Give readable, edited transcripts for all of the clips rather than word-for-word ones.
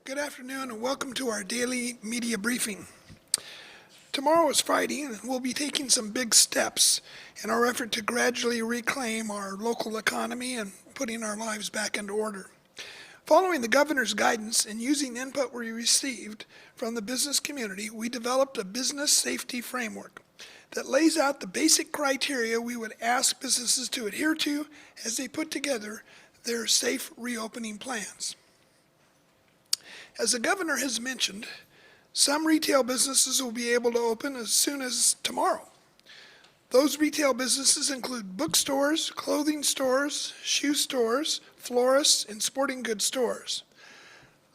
Good afternoon and welcome to our daily media briefing. Tomorrow is Friday and we'll be taking some big steps in our effort to gradually reclaim our local economy and putting our lives back into order. Following the governor's guidance and using input we received from the business community, we developed a business safety framework that lays out the basic criteria we would ask businesses to adhere to as they put together their safe reopening plans. As the governor has mentioned, some retail businesses will be able to open as soon as tomorrow. Those retail businesses include bookstores, clothing stores, shoe stores, florists, and sporting goods stores.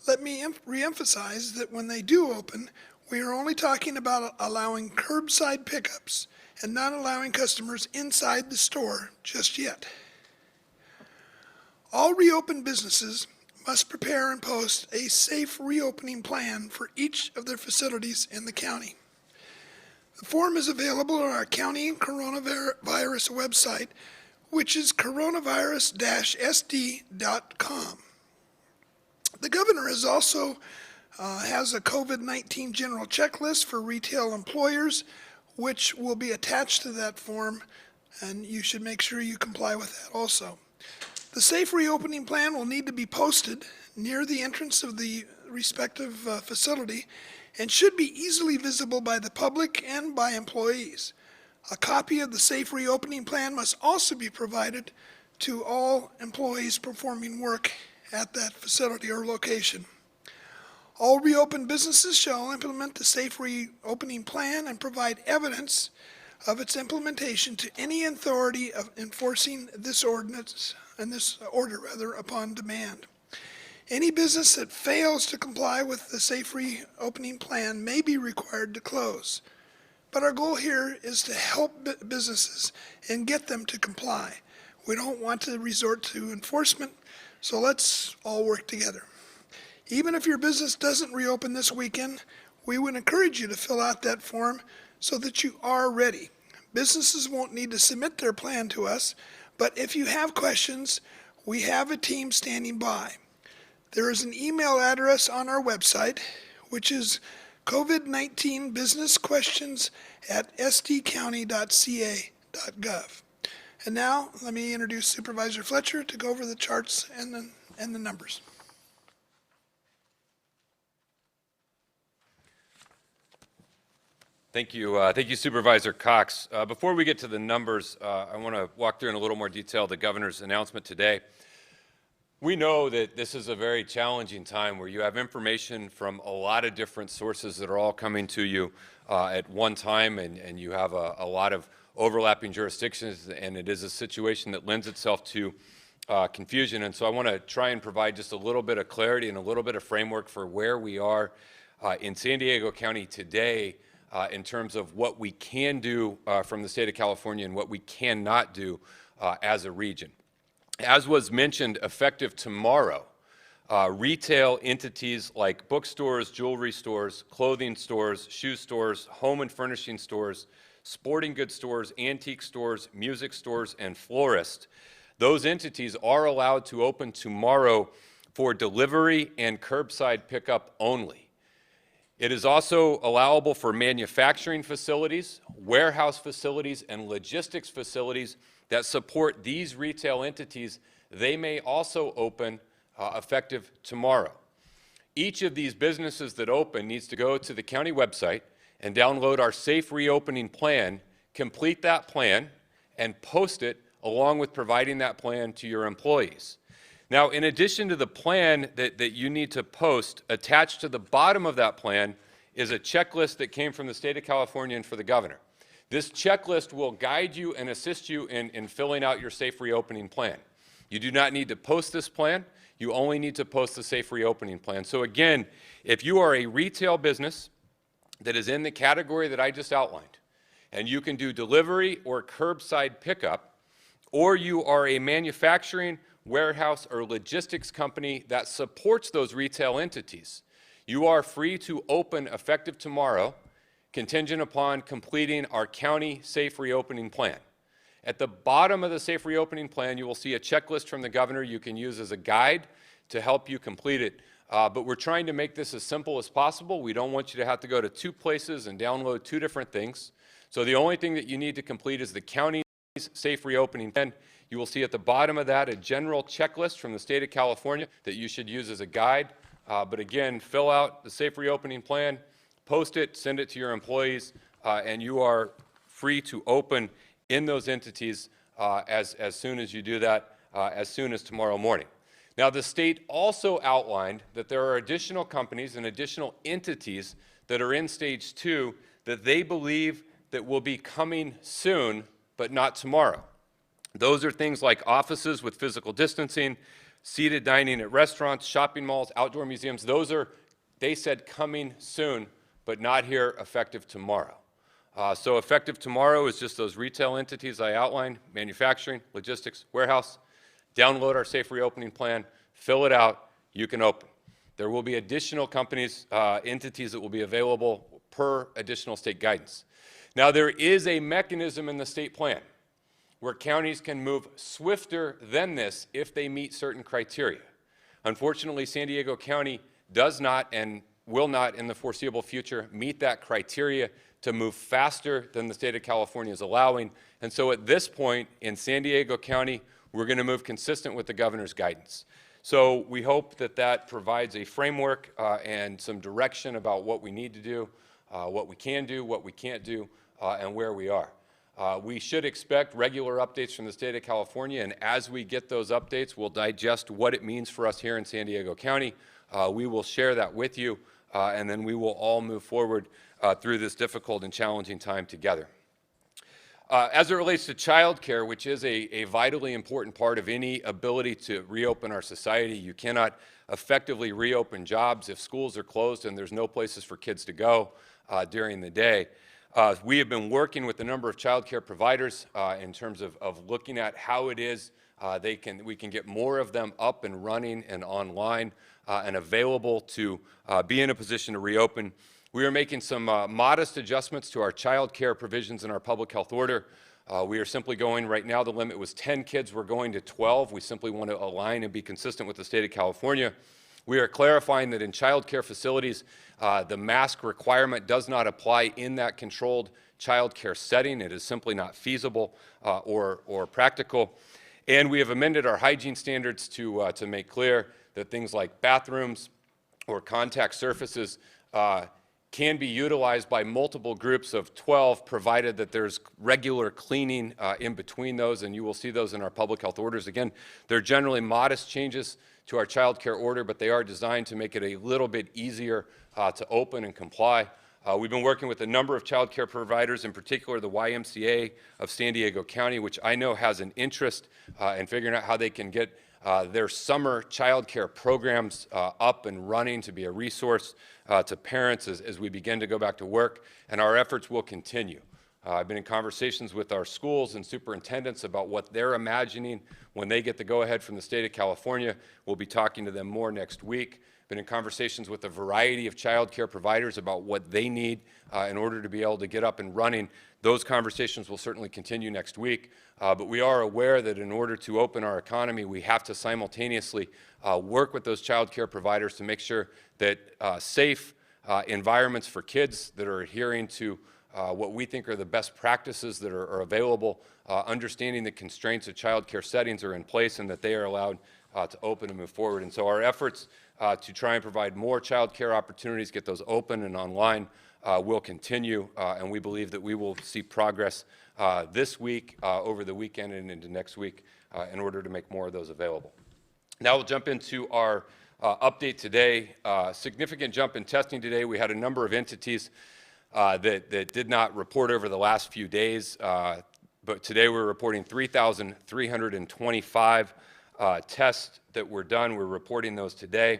Let me reemphasize that when they do open, we are only talking about allowing curbside pickups and not allowing customers inside the store just yet. All reopened businesses must prepare and post a safe reopening plan for each of their facilities in the county. The form is available on our county coronavirus website, which is coronavirus-sd.com. The governor has also has a COVID-19 general checklist for retail employers, which will be attached to that form, and you should make sure you comply with that also. The safe reopening plan will need to be posted near the entrance of the respective facility and should be easily visible by the public and by employees. A copy of the safe reopening plan must also be provided to all employees performing work at that facility or location. All reopened businesses shall implement the safe reopening plan and provide evidence of its implementation to any authority of enforcing this ordinance and this order upon demand. Any business that fails to comply with the safe reopening plan may be required to close. But our goal here is to help businesses and get them to comply. We don't want to resort to enforcement, so let's all work together. Even if your business doesn't reopen this weekend, we would encourage you to fill out that form so that you are ready. Businesses won't need to submit their plan to us, but if you have questions, we have a team standing by. There is an email address on our website, which is COVID-19 business questions at sdcounty.ca.gov. And now, let me introduce Supervisor Fletcher to go over the charts and the numbers. Thank you, Supervisor Cox. Before we get to the numbers, I want to walk through in a little more detail the governor's announcement today. We know that this is a very challenging time where you have information from a lot of different sources that are all coming to you at one time, and you have a lot of overlapping jurisdictions, and it is a situation that lends itself to confusion. And so I want to try and provide just a little bit of clarity and a little bit of framework for where we are in San Diego County today in terms of what we can do from the state of California and what we cannot do as a region. As was mentioned, effective tomorrow, retail entities like bookstores, jewelry stores, clothing stores, shoe stores, home and furnishing stores, sporting goods stores, antique stores, music stores, and florists, those entities are allowed to open tomorrow for delivery and curbside pickup only. It is also allowable for manufacturing facilities, warehouse facilities, and logistics facilities that support these retail entities. They may also open effective tomorrow. Each of these businesses that open needs to go to the county website and download our safe reopening plan, complete that plan, and post it along with providing that plan to your employees. Now, in addition to the plan that you need to post, attached to the bottom of that plan is a checklist that came from the state of California and for the governor. This checklist will guide you and assist you in filling out your safe reopening plan. You do not need to post this plan. You only need to post the safe reopening plan. So again, if you are a retail business that is in the category that I just outlined, and you can do delivery or curbside pickup, or you are a manufacturing, warehouse, or logistics company that supports those retail entities, you are free to open effective tomorrow, contingent upon completing our county safe reopening plan. At the bottom of the safe reopening plan, you will see a checklist from the governor you can use as a guide to help you complete it. but we're trying to make this as simple as possible. We don't want you to have to go to 2 places and download 2 different things. So the only thing that you need to complete is the county's safe reopening plan. You will see at the bottom of that a general checklist from the state of California that you should use as a guide. But again, fill out the safe reopening plan, post it, send it to your employees, and you are free to open in those entities as soon as you do that, as soon as tomorrow morning. Now, the state also outlined that there are additional companies and additional entities that are in stage 2 that they believe that will be coming soon, but not tomorrow. Those are things like offices with physical distancing, seated dining at restaurants, shopping malls, outdoor museums. Those are, they said, coming soon, but not here effective tomorrow. So effective tomorrow is just those retail entities I outlined: manufacturing, logistics, warehouse. Download our safe reopening plan, fill it out, you can open. There will be additional companies, entities that will be available per additional state guidance. Now, there is a mechanism in the state plan where counties can move swifter than this if they meet certain criteria. Unfortunately, San Diego County does not and will not in the foreseeable future meet that criteria to move faster than the state of California is allowing. And so at this point in San Diego County, we're going to move consistent with the governor's guidance. So we hope that that provides a framework and some direction about what we need to do, what we can do, what we can't do, and where we are. We should expect regular updates from the state of California, and as we get those updates, we'll digest what it means for us here in San Diego County. We will share that with you, and then we will all move forward through this difficult and challenging time together. As it relates to childcare, which is a vitally important part of any ability to reopen our society, you cannot effectively reopen jobs if schools are closed and there's no places for kids to go during the day. We have been working with a number of childcare providers in terms of looking at how it is we can get more of them up and running and online and available to be in a position to reopen. We are making some modest adjustments to our child care provisions in our public health order. We are simply going, right now the limit was 10 kids, we're going to 12. We simply want to align and be consistent with the state of California. We are clarifying that in child care facilities, the mask requirement does not apply in that controlled child care setting. It is simply not feasible or practical. And we have amended our hygiene standards to make clear that things like bathrooms or contact surfaces can be utilized by multiple groups of 12, provided that there's regular cleaning in between those, and you will see those in our public health orders. Again, they're generally modest changes to our child care order, but they are designed to make it a little bit easier to open and comply. We've been working with a number of child care providers, in particular the YMCA of San Diego County, which I know has an interest in figuring out how they can get their summer child care programs up and running to be a resource to parents as we begin to go back to work, and our efforts will continue. I've been in conversations with our schools and superintendents about what they're imagining when they get the go-ahead from the state of California. We'll be talking to them more next week. Been in conversations with a variety of child care providers about what they need in order to be able to get up and running. Those conversations will certainly continue next week, but we are aware that in order to open our economy, we have to simultaneously work with those child care providers to make sure that safe environments for kids that are adhering to what we think are the best practices that are available, understanding the constraints of child care settings are in place and that they are allowed to open and move forward. And so our efforts to try and provide more child care opportunities, get those open and online, will continue, and we believe that we will see progress this week, over the weekend, and into next week in order to make more of those available. Now we'll jump into our update today. Significant jump in testing today. We had a number of entities that did not report over the last few days, but today we're reporting 3,325 tests that were done. We're reporting those today.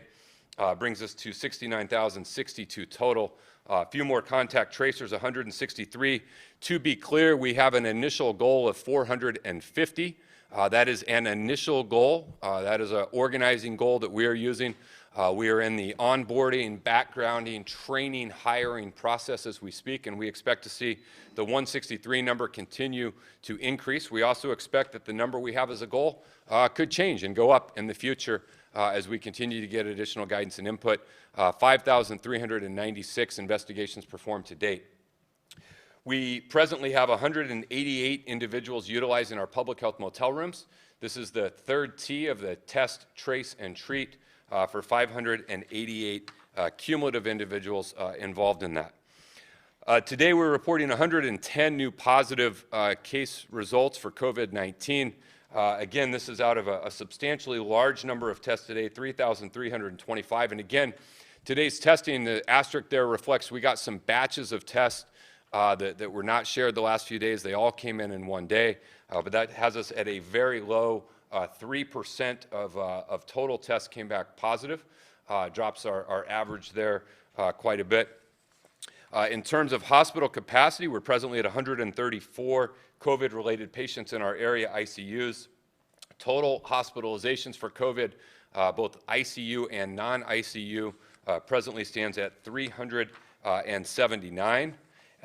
Brings us to 69,062 total. A few more contact tracers, 163. To be clear, we have an initial goal of 450. That is an initial goal. That is an organizing goal that we are using We are in the onboarding, backgrounding, training, hiring process as we speak, and we expect to see the 163 number continue to increase. We also expect that the number we have as a goal could change and go up in the future as we continue to get additional guidance and input. 5,396 investigations performed to date. We presently have 188 individuals utilizing our public health motel rooms. This is the third T of the test, trace, and treat for 588 cumulative individuals involved in that. Today we're reporting 110 new positive case results for COVID-19. Again, this is out of a substantially large number of tests today, 3,325. And again, today's testing, the asterisk there reflects we got some batches of tests that were not shared the last few days. They all came in one day, but that has us at a very low 3% of total tests came back positive. Drops our average there quite a bit. In terms of hospital capacity, we're presently at 134 COVID-related patients in our area ICUs. Total hospitalizations for COVID, both ICU and non-ICU, presently stands at 379.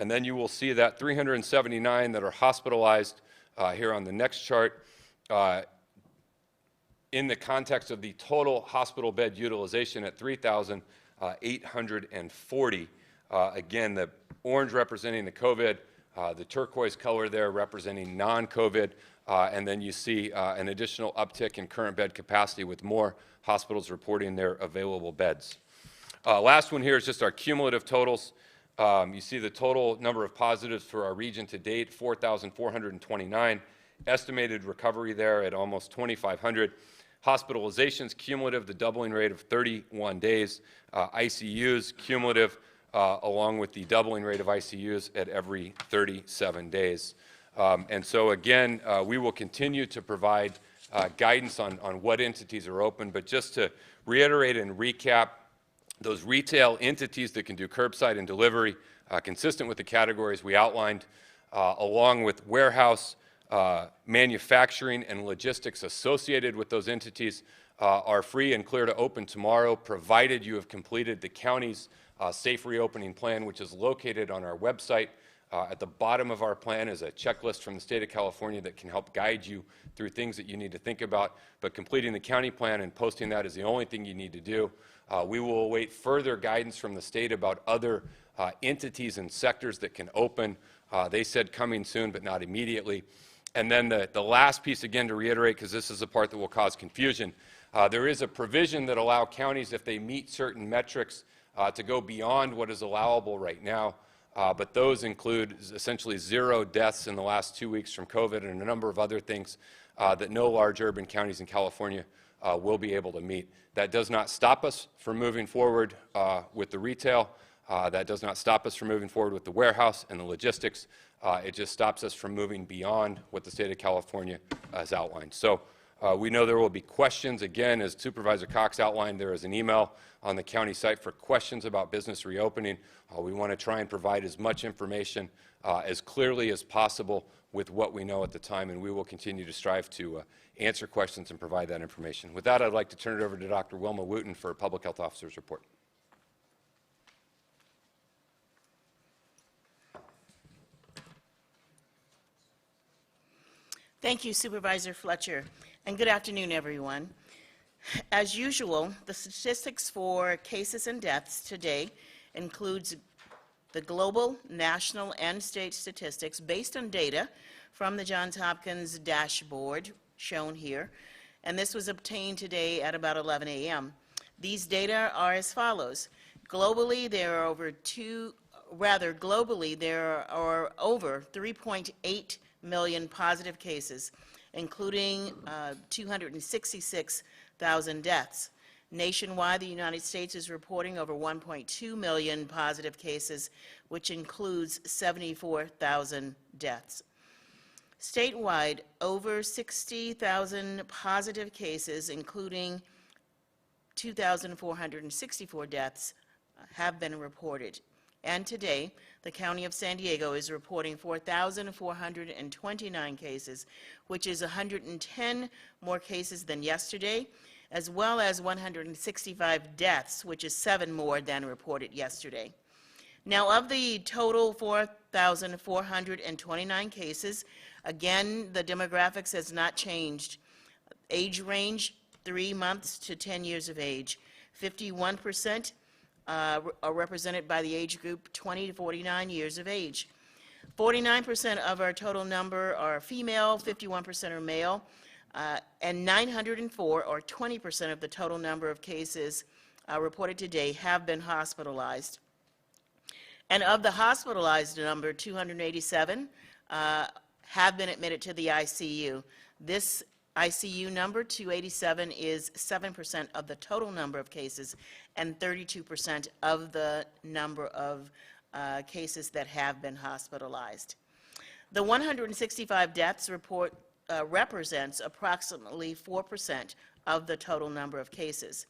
And then you will see that 379 that are hospitalized here on the next chart in the context of the total hospital bed utilization at 3,840. Again, the orange representing the COVID, the turquoise color there representing non-COVID, and then you see an additional uptick in current bed capacity with more hospitals reporting their available beds. Last one here is just our cumulative totals. You see the total number of positives for our region to date, 4,429. Estimated recovery there at almost 2,500. Hospitalizations cumulative, the doubling rate of 31 days. ICUs cumulative, along with the doubling rate of ICUs at every 37 days. And so again, we will continue to provide guidance on what entities are open, but just to reiterate and recap, those retail entities that can do curbside and delivery, consistent with the categories we outlined, along with warehouse, manufacturing, and logistics associated with those entities, are free and clear to open tomorrow, provided you have completed the county's safe reopening plan, which is located on our website. At the bottom of our plan is a checklist from the state of California that can help guide you through things that you need to think about, but completing the county plan and posting that is the only thing you need to do. We will await further guidance from the state about other entities and sectors that can open. They said coming soon, but not immediately. And then the last piece, again, to reiterate, because this is the part that will cause confusion, there is a provision that allows counties, if they meet certain metrics, to go beyond what is allowable right now. But those include essentially 0 deaths in the last 2 weeks from COVID and a number of other things that no large urban counties in California will be able to meet. That does not stop us from moving forward with the retail. That does not stop us from moving forward with the warehouse and the logistics. It just stops us from moving beyond what the state of California has outlined. So we know there will be questions. Again, as Supervisor Cox outlined, there is an email on the county site for questions about business reopening. We want to try and provide as much information as clearly as possible with what we know at the time, and we will continue to strive to answer questions and provide that information. With that, I'd like to turn it over to Dr. Wilma Wooten for a Public Health Officer's report. Thank you, Supervisor Fletcher, and good afternoon, everyone. As usual, the statistics for cases and deaths today includes the global, national, and state statistics based on data from the Johns Hopkins dashboard shown here, and this was obtained today at about 11 a.m. These data are as follows. Globally, there are over 3.8 million positive cases, including 266,000 deaths. Nationwide, the United States is reporting over 1.2 million positive cases, which includes 74,000 deaths. Statewide, over 60,000 positive cases, including 2,464 deaths, have been reported. And today, the County of San Diego is reporting 4,429 cases, which is 110 more cases than yesterday, as well as 165 deaths, which is 7 more than reported yesterday. Now, of the total 4,429 cases, again, the demographics has not changed. Age range, 3 months to 10 years of age. 51% are represented by the age group 20 to 49 years of age. 49% of our total number are female, 51% are male, and 904, or 20% of the total number of cases reported today, have been hospitalized. And of the hospitalized number, 287 have been admitted to the ICU. This ICU number, 287, is 7% of the total number of cases and 32% of the number of cases that have been hospitalized. The 165 deaths report represents approximately 4% of the total number of cases.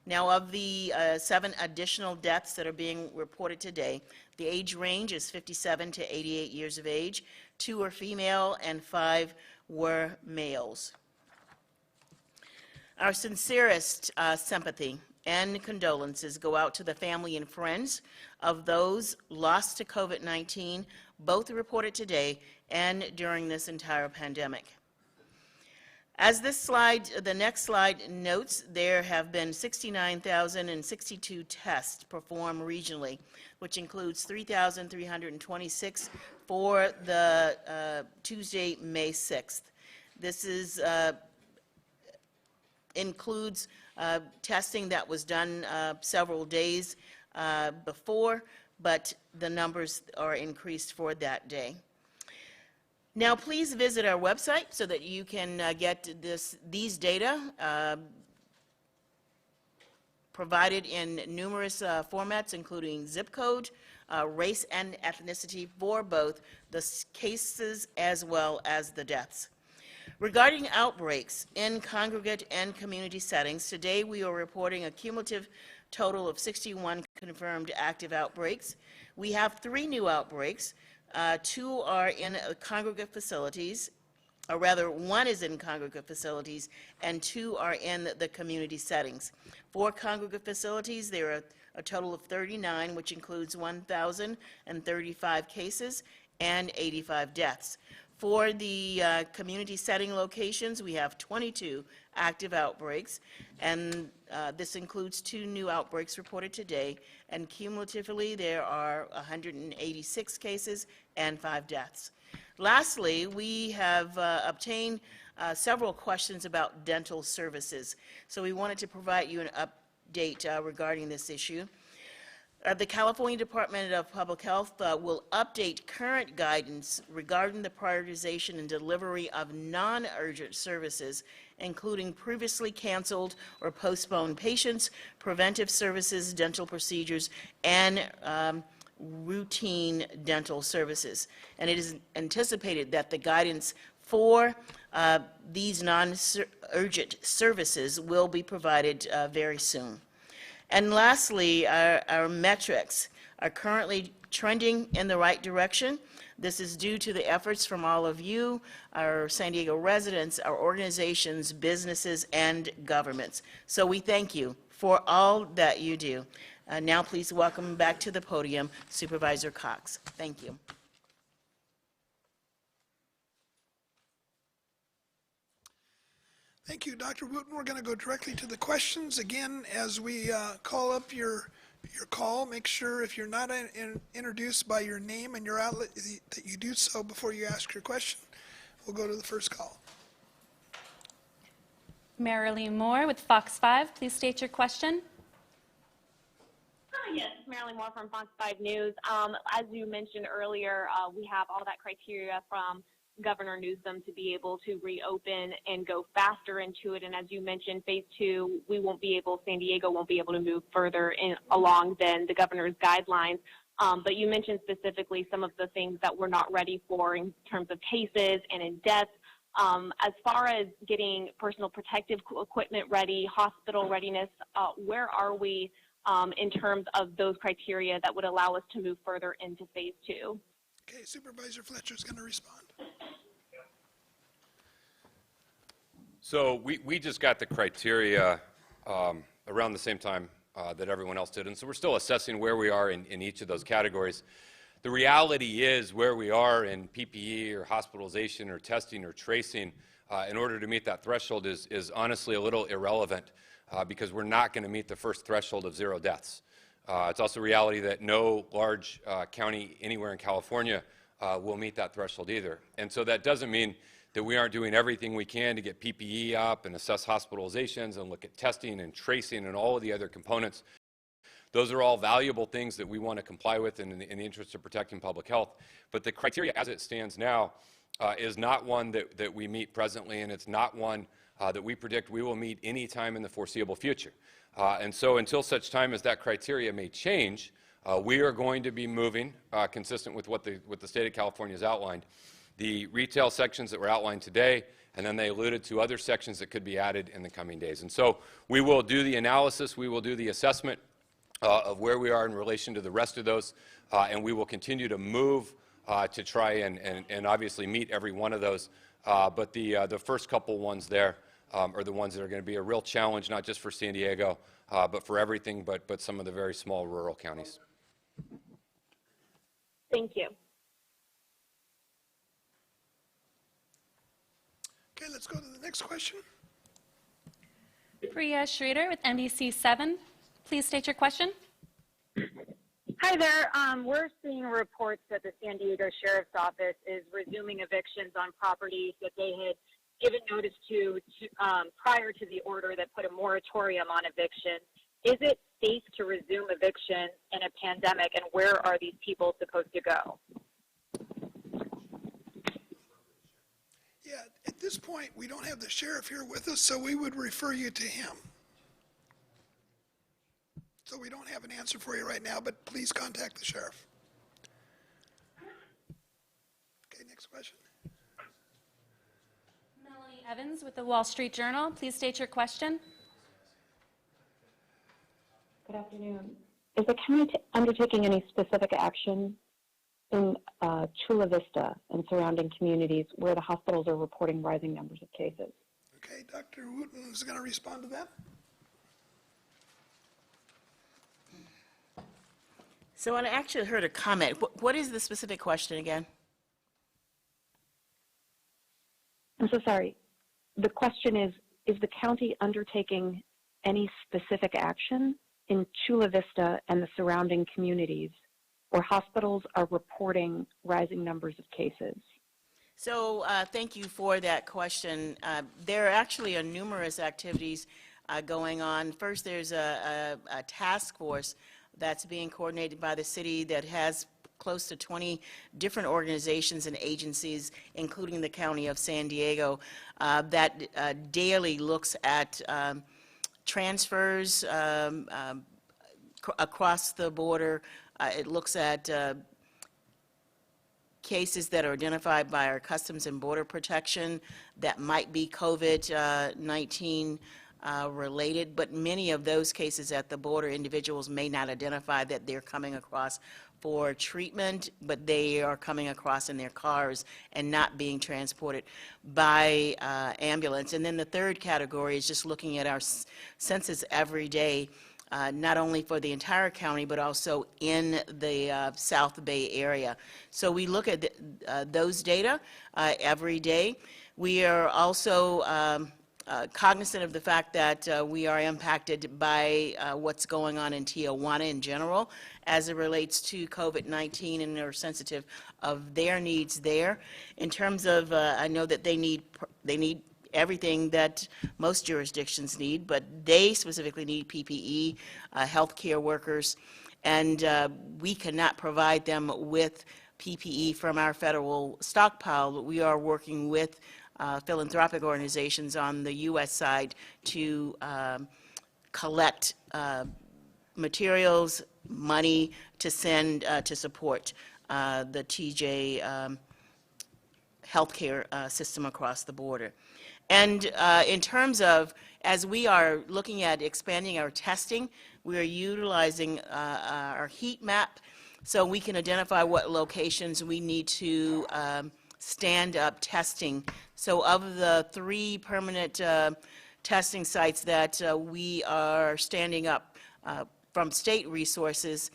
Now, of the 7 additional deaths that are being reported today, the age range is 57 to 88 years of age. 2 are female and 5 were males. Our sincerest sympathy and condolences go out to the family and friends of those lost to COVID-19, both reported today and during this entire pandemic. As this slide, the next slide notes, there have been 69,062 tests performed regionally, which includes 3,326 for the Tuesday, May 6th. This is includes testing that was done several days before, but the numbers are increased for that day. Now, please visit our website so that you can get these data provided in numerous formats, including zip code, race, and ethnicity for both the cases as well as the deaths. Regarding outbreaks in congregate and community settings, today we are reporting a cumulative total of 61 confirmed active outbreaks. We have 3 new outbreaks. 2 are in congregate facilities, or rather 1 is in congregate facilities and 2 are in the community settings. For congregate facilities, there are a total of 39, which includes 1,035 cases and 85 deaths. For the community setting locations, we have 22 active outbreaks, and this includes 2 new outbreaks reported today, and cumulatively there are 186 cases and 5 deaths. Lastly, we have obtained several questions about dental services, so we wanted to provide you an update regarding this issue. The California Department of Public Health will update current guidance regarding the prioritization and delivery of non-urgent services, including previously canceled or postponed patients, preventive services, dental procedures, and routine dental services. And it is anticipated that the guidance for these non-urgent services will be provided very soon. And lastly, our metrics are currently trending in the right direction. This is due to the efforts from all of you, our San Diego residents, our organizations, businesses, and governments. So we thank you for all that you do. Now please welcome back to the podium Supervisor Cox. Thank you. Thank you, Dr. Wooten. We're going to go directly to the questions. Again, as we call up your call, make sure if you're not introduced by your name and your outlet that you do so before you ask your question. We'll go to the first call. Marilyn Moore with Fox 5. Please state your question. Yes, Marilyn Moore from Fox 5 News. As you mentioned earlier, we have all that criteria from Governor Newsom to be able to reopen and go faster into it. And as you mentioned, phase 2, San Diego won't be able to move further along than the governor's guidelines. But you mentioned specifically some of the things that we're not ready for in terms of cases and in deaths. As far as getting personal protective equipment ready, hospital readiness, where are we in terms of those criteria that would allow us to move further into phase 2? Okay, Supervisor Fletcher is going to respond. So we just got the criteria around the same time that everyone else did, and so we're still assessing where we are in each of those categories. The reality is where we are in PPE or hospitalization or testing or tracing in order to meet that threshold is honestly a little irrelevant because we're not going to meet the first threshold of 0 deaths. It's also a reality that no large county anywhere in California will meet that threshold either. And so that doesn't mean that we aren't doing everything we can to get PPE up and assess hospitalizations and look at testing and tracing and all of the other components. Those are all valuable things that we want to comply with in the interest of protecting public health. But the criteria as it stands now is not one that we meet presently, and it's not one that we predict we will meet any time in the foreseeable future. And so until such time as that criteria may change, we are going to be moving, consistent with what the state of California has outlined, the retail sections that were outlined today, and then they alluded to other sections that could be added in the coming days. And so we will do the analysis, we will do the assessment of where we are in relation to the rest of those, and we will continue to move to try and obviously meet every one of those. But the first couple ones there are the ones that are going to be a real challenge, not just for San Diego, but for everything, but some of the very small rural counties. Thank you. Okay, let's go to the next question. Priya Schrader with NBC7. Please state your question. Hi there. We're seeing reports that the San Diego Sheriff's Office is resuming evictions on properties that they had given notice to prior to the order that put a moratorium on eviction. Is it safe to resume eviction in a pandemic, and where are these people supposed to go? Yeah, at this point, we don't have the sheriff here with us, so we would refer you to him. So we don't have an answer for you right now, but please contact the sheriff. Okay, next question. Melanie Evans with the Wall Street Journal. Please state your question. Good afternoon. Is the county undertaking any specific action in Chula Vista and surrounding communities where the hospitals are reporting rising numbers of cases? Okay, Dr. Wooten is going to respond to that. So I actually heard a comment. What is the specific question again? I'm so sorry. The question is the county undertaking any specific action in Chula Vista and the surrounding communities where hospitals are reporting rising numbers of cases? So thank you for that question. There actually are numerous activities going on. First, there's a task force that's being coordinated by the city that has close to 20 different organizations and agencies, including the County of San Diego, that daily looks at transfers across the border. It looks at cases that are identified by our Customs and Border Protection that might be COVID-19 related, but many of those cases at the border, individuals may not identify that they're coming across for treatment, but they are coming across in their cars and not being transported by ambulance. And then the third category is just looking at our census every day, not only for the entire county, but also in the South Bay area. So we look at those data every day. We are also cognizant of the fact that we are impacted by what's going on in Tijuana in general as it relates to COVID-19, and are sensitive of their needs there. In terms of, I know that they need everything that most jurisdictions need, but they specifically need PPE, healthcare workers, and we cannot provide them with PPE from our federal stockpile, but we are working with philanthropic organizations on the U.S. side to collect materials, money to send to support the TJ healthcare system across the border. And in terms of, as we are looking at expanding our testing, we are utilizing our heat map so we can identify what locations we need to stand-up testing. So of the 3 permanent testing sites that we are standing up from state resources,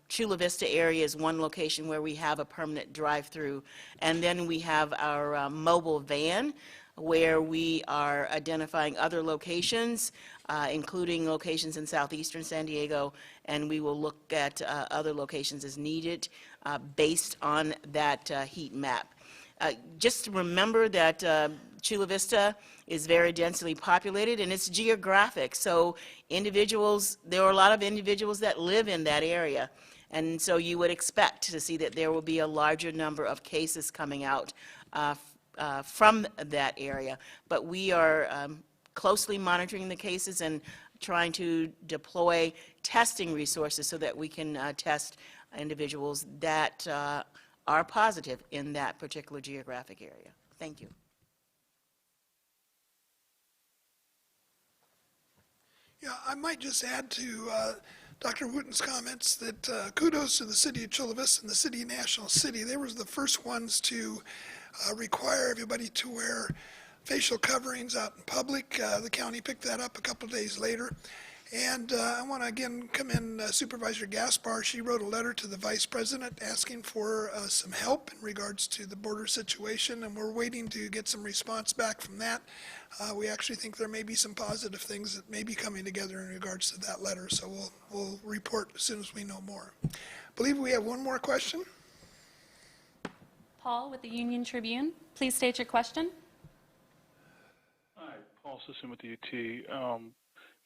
Chula Vista area is one location where we have a permanent drive-through. And then we have our mobile van, where we are identifying other locations, including locations in southeastern San Diego, and we will look at other locations as needed based on that heat map. Just remember that Chula Vista is very densely populated, and it's geographic. So individuals, there are a lot of individuals that live in that area. And so you would expect to see that there will be a larger number of cases coming out from that area. But we are closely monitoring the cases and trying to deploy testing resources so that we can test individuals that are positive in that particular geographic area. Thank you. Yeah, I might just add to Dr. Wooten's comments that kudos to the city of Chula Vista and the city of National City. They were the first ones to require everybody to wear facial coverings out in public. The county picked that up a couple of days later. And I want to again commend Supervisor Gaspar. She wrote a letter to the Vice President asking for some help in regards to the border situation, and we're waiting to get some response back from that. We actually think there may be some positive things that may be coming together in regards to that letter, so we'll report as soon as we know more. I believe we have one more question. Paul with the Union Tribune, please state your question. Hi, Paul Sisson with the UT.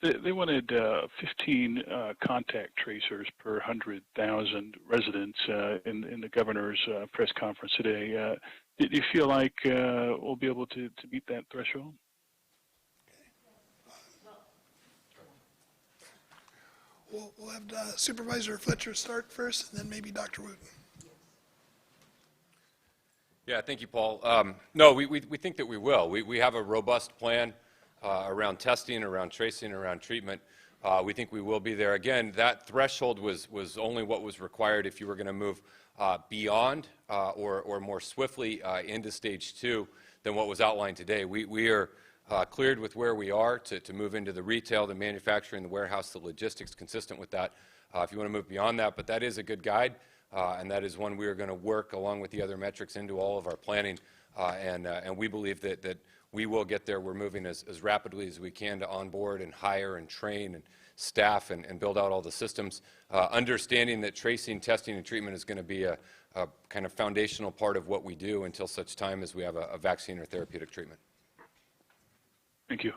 They wanted 15 contact tracers per 100,000 residents in the governor's press conference today. Do you feel like we'll be able to meet that threshold? We'll have Supervisor Fletcher start first, and then maybe Dr. Wooten. Yeah, thank you, Paul. No, we think that we will. We have a robust plan around testing, around tracing, around treatment. We think we will be there. Again, that threshold was only what was required if you were going to move beyond or more swiftly into stage 2 than what was outlined today. We are cleared with where we are to move into the retail, the manufacturing, the warehouse, the logistics consistent with that. If you want to move beyond that, but that is a good guide, and that is one we are going to work along with the other metrics into all of our planning, and we believe that we will get there. We're moving as rapidly as we can to onboard and hire and train and staff and build out all the systems, understanding that tracing, testing, and treatment is going to be a kind of foundational part of what we do until such time as we have a vaccine or therapeutic treatment. Thank you.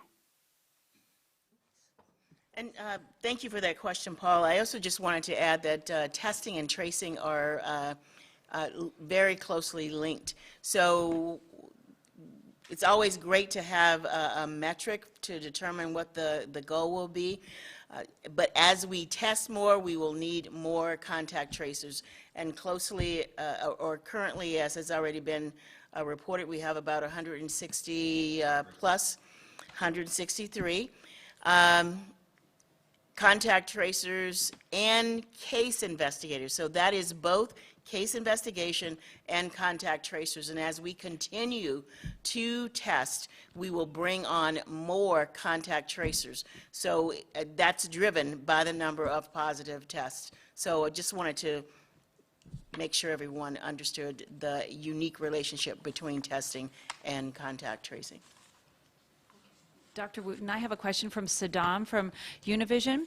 And thank you for that question, Paul. I also just wanted to add that testing and tracing are very closely linked. So it's always great to have a metric to determine what the goal will be. But as we test more, we will need more contact tracers. And closely, or currently, as has already been reported, we have about 160 plus, 163 contact tracers and case investigators. So that is both case investigation and contact tracers. And as we continue to test, we will bring on more contact tracers. So that's driven by the number of positive tests. So I just wanted to make sure everyone understood the unique relationship between testing and contact tracing. Dr. Wooten, I have a question from Saddam from Univision.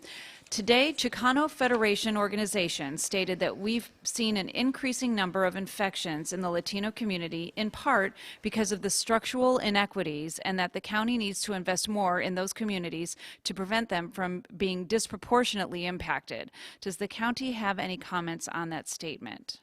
Today, Chicano Federation Organization stated that we've seen an increasing number of infections in the Latino community, in part because of the structural inequities, and that the county needs to invest more in those communities to prevent them from being disproportionately impacted. Does the county have any comments on that statement?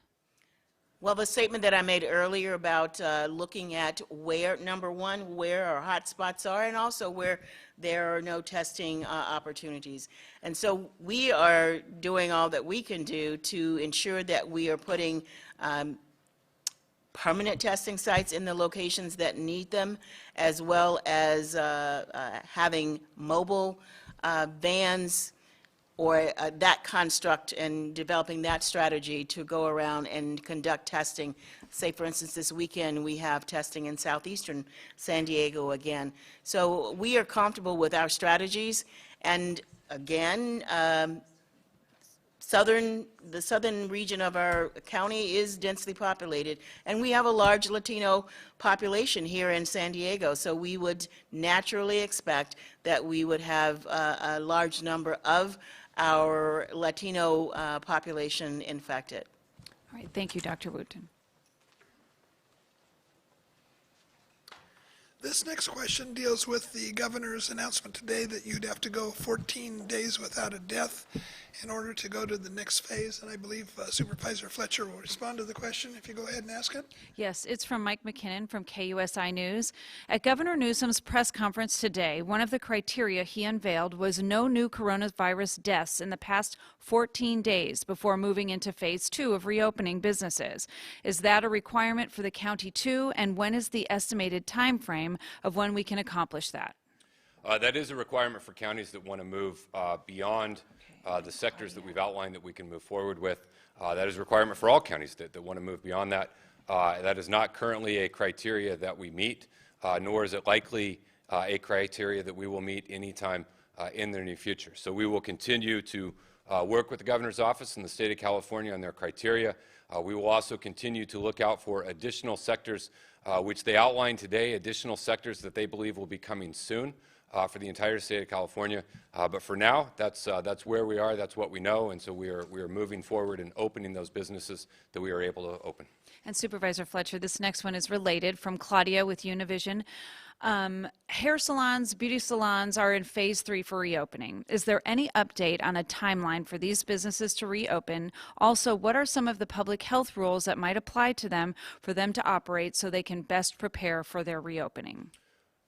Well, the statement that I made earlier about looking at where, number one, where our hot spots are, and also where there are no testing opportunities. And so we are doing all that we can do to ensure that we are putting permanent testing sites in the locations that need them, as well as having mobile vans or that construct and developing that strategy to go around and conduct testing. Say, for instance, this weekend, we have testing in southeastern San Diego again. So we are comfortable with our strategies, and again, the southern region of our county is densely populated, and we have a large Latino population here in San Diego, so we would naturally expect that we would have a large number of our Latino population infected. All right, thank you, Dr. Wooten. This next question deals with the governor's announcement today that you'd have to go 14 days without a death in order to go to the next phase, and I believe Supervisor Fletcher will respond to the question if you go ahead and ask it. Yes, it's from Mike McKinnon from KUSI News. At Governor Newsom's press conference today, one of the criteria he unveiled was no new coronavirus deaths in the past 14 days before moving into phase 2 of reopening businesses. Is that a requirement for the county too, and when is the estimated time frame of when we can accomplish that? That is a requirement for counties that want to move beyond the sectors that we've outlined that we can move forward with. That is a requirement for all counties that want to move beyond that. That is not currently a criteria that we meet, nor is it likely a criteria that we will meet anytime in the near future. So we will continue to work with the governor's office in the state of California on their criteria. We will also continue to look out for additional sectors which they outlined today, additional sectors that they believe will be coming soon for the entire state of California. But for now, that's where we are, that's what we know, and so we are moving forward and opening those businesses that we are able to open. And Supervisor Fletcher, this next one is related from Claudia with Univision. Hair salons, beauty salons are in phase 3 for reopening. Is there any update on a timeline for these businesses to reopen? Also, what are some of the public health rules that might apply to them for them to operate so they can best prepare for their reopening?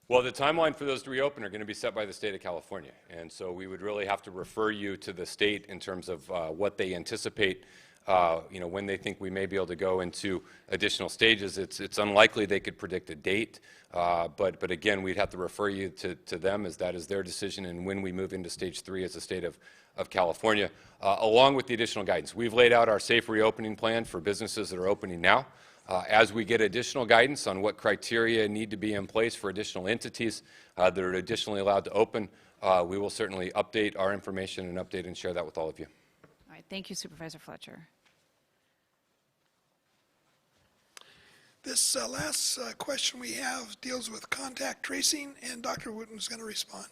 Well, the timeline for those to reopen are going to be set by the state of California, and so we would really have to refer you to the state in terms of what they anticipate, when they think we may be able to go into additional stages. It's unlikely they could predict a date, but again, we'd have to refer you to them, as that is their decision, and when we move into stage 3 as the state of California, along with the additional guidance. We've laid out our safe reopening plan for businesses that are opening now. As we get additional guidance on what criteria need to be in place for additional entities that are additionally allowed to open, we will certainly update our information and update and share that with all of you. All right, thank you, Supervisor Fletcher. This last question we have deals with contact tracing, and Dr. Wooten is going to respond.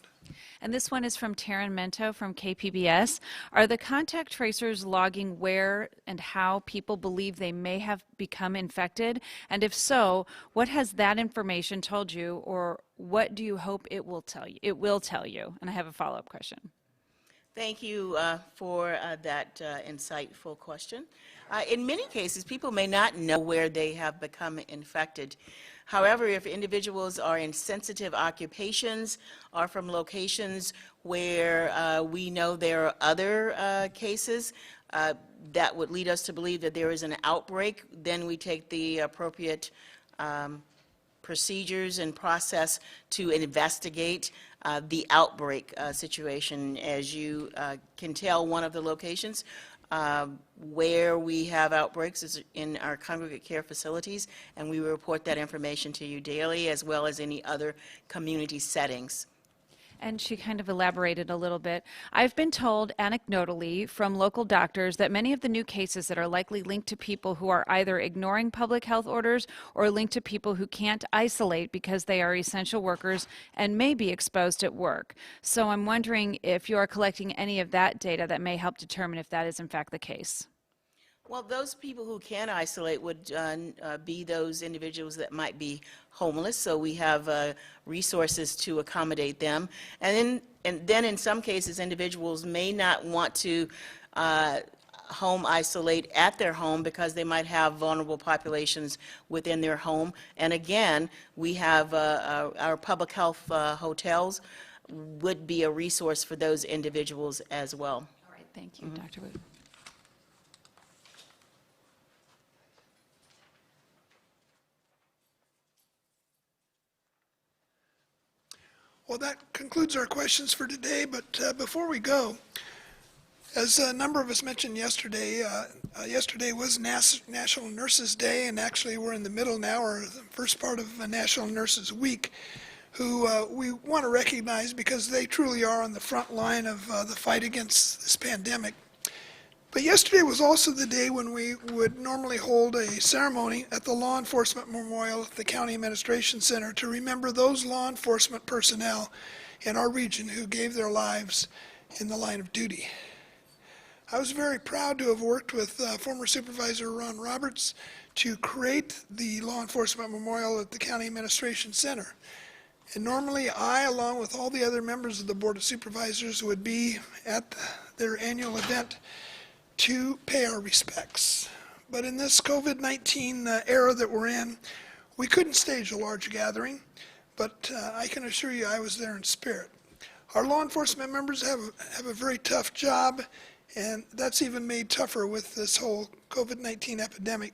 And this one is from Taryn Mento from KPBS. Are the contact tracers logging where and how people believe they may have become infected? And if so, what has that information told you, or what do you hope it will tell you? It will tell you. And I have a follow-up question. Thank you for that insightful question. In many cases, people may not know where they have become infected. However, if individuals are in sensitive occupations or from locations where we know there are other cases that would lead us to believe that there is an outbreak, then we take the appropriate procedures and process to investigate the outbreak situation. As you can tell, one of the locations where we have outbreaks is in our congregate care facilities, and we report that information to you daily, as well as any other community settings. And she kind of elaborated a little bit. I've been told anecdotally from local doctors that many of the new cases that are likely linked to people who are either ignoring public health orders or linked to people who can't isolate because they are essential workers and may be exposed at work. So I'm wondering if you are collecting any of that data that may help determine if that is in fact the case. Well, those people who can isolate would be those individuals that might be homeless, so we have resources to accommodate them. And then in some cases, individuals may not want to home isolate at their home because they might have vulnerable populations within their home. And again, we have our public health hotels would be a resource for those individuals as well. All right, thank you, Dr. Wood. Well, that concludes our questions for today, but before we go, As a number of us mentioned yesterday, yesterday was National Nurses Day, and actually we're in the middle now, or the first part of National Nurses Week, who we want to recognize because they truly are on the front line of the fight against this pandemic. But yesterday was also the day when we would normally hold a ceremony at the Law Enforcement Memorial at the County Administration Center to remember those law enforcement personnel in our region who gave their lives in the line of duty. I was very proud to have worked with former Supervisor Ron Roberts to create the Law Enforcement Memorial at the County Administration Center. And normally I, along with all the other members of the Board of Supervisors, would be at their annual event to pay our respects. But in this COVID-19 era that we're in, we couldn't stage a large gathering, but I can assure you I was there in spirit. Our law enforcement members have a very tough job, and that's even made tougher with this whole COVID-19 epidemic.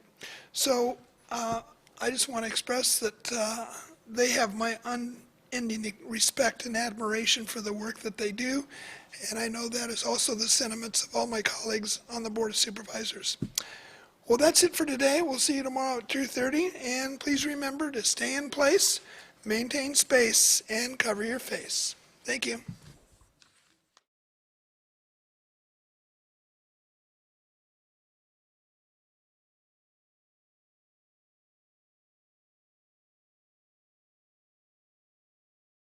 So I just want to express that they have my unending respect and admiration for the work that they do, and I know that is also the sentiments of all my colleagues on the Board of Supervisors. Well, that's it for today. We'll see you tomorrow at 2:30, and please remember to stay in place, maintain space, and cover your face. Thank you.